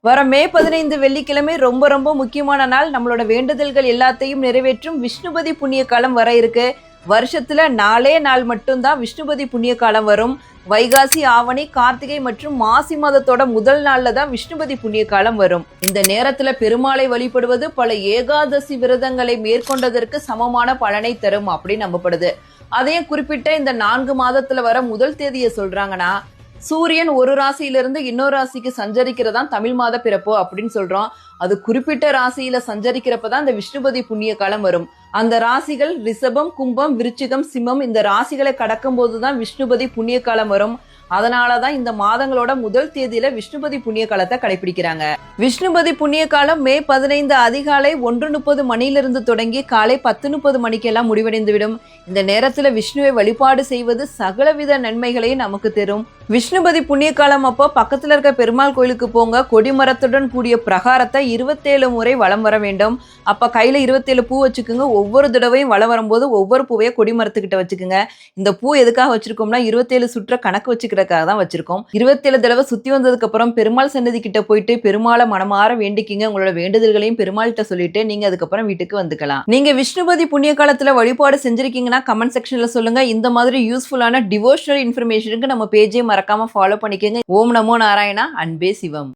வர மே 15 வெள்ளிக்கிழமை ரொம்ப ரொம்ப முக்கியமான நாள். நம்மளோட வேண்டுதல்கள் எல்லாத்தையும் நிறைவேற்றும் விஷ்ணுபதி புண்ணிய காலம் வர இருக்கு. வருஷத்துல 4 நாள் மட்டும்தான் விஷ்ணுபதி புண்ணிய காலம் வரும். வைகாசி, ஆவணி, கார்த்திகை மற்றும் மாசி மாதத்தோட முதல் நாள்ல தான் விஷ்ணுபதி புண்ணிய காலம் வரும். இந்த நேரத்துல பெருமாளை வழிபடுவது பல ஏகாதசி விரதங்களை மேற்கொண்டதற்கு சமமான பலனை தரும் அப்படின்னு நம்பப்படுது. அதையும் குறிப்பிட்ட இந்த 4 மாதத்துல வர முதல் தேதியை சொல்றாங்கன்னா, சூரியன் ஒரு ராசியிலிருந்து இன்னொரு ராசிக்கு சஞ்சரிக்கிறதா தமிழ் மாத பிறப்பு அப்படின்னு சொல்றோம். அது குறிப்பிட்ட ராசியில சஞ்சரிக்கிறப்பதான் இந்த விஷ்ணுபதி புண்ணிய காலம் வரும். அந்த ராசிகள் ரிஷபம், கும்பம், விருச்சிகம், சிம்மம் இந்த ராசிகளை கடக்கும் போதுதான் விஷ்ணுபதி புண்ணிய காலம் வரும். அதனாலதான் இந்த மாதங்களோட முதல் தேதியில விஷ்ணுபதி புண்ணிய காலத்தை கடைபிடிக்கிறாங்க. விஷ்ணுபதி புண்ணிய காலம் மே 15 அதிகாலை 1:30 மணியிலிருந்து தொடங்கி காலை 10:30 மணிக்கெல்லாம் முடிவடைந்துவிடும். இந்த நேரத்துல விஷ்ணுவை வழிபாடு செய்வது சகலவித நன்மைகளையும் நமக்கு தரும். விஷ்ணுபதி புண்ணிய காலம் அப்போ பக்கத்துல இருக்க பெருமாள் கோயிலுக்கு போங்க. கொடிமரத்துடன் கூடிய பிரகாரத்தை 27 முறை வலம் வர வேண்டும். அப்ப கையில 27 பூ வச்சுக்குங்க. ஒவ்வொரு தடவையும் வலம் வரும்போது ஒவ்வொரு பூவையை கொடிமரத்துக்கிட்ட வச்சுக்குங்க. இந்த பூ எதுக்காக வச்சிருக்கோம்னா 27 சுற்ற கணக்கு வச்சுக்கிறதுக்காக தான் வச்சிருக்கோம். 27 தடவை சுத்தி வந்ததுக்கு அப்புறம் பெருமாள் சன்னதி கிட்ட போயிட்டு பெருமாளை மனமாற வேண்டிக்கிங்க. உங்களோட வேண்டுதல்களையும் பெருமாள்கிட்ட சொல்லிட்டு நீங்க அதுக்கப்புறம் வீட்டுக்கு வந்துக்கலாம். நீங்க விஷ்ணுபதி புண்ணிய காலத்துல வழிபாடு செஞ்சிருக்கீங்கன்னா கமெண்ட் செக்ஷன்ல சொல்லுங்க. இந்த மாதிரி யூஸ்ஃபுல்லான டிவோஷனல் இன்ஃபர்மேஷனுக்கு நம்ம பேஜை மறக்காம ஃபாலோ பண்ணிக்கோங்க. ஓம் நமோ நாராயணா. அன்பே சிவம்.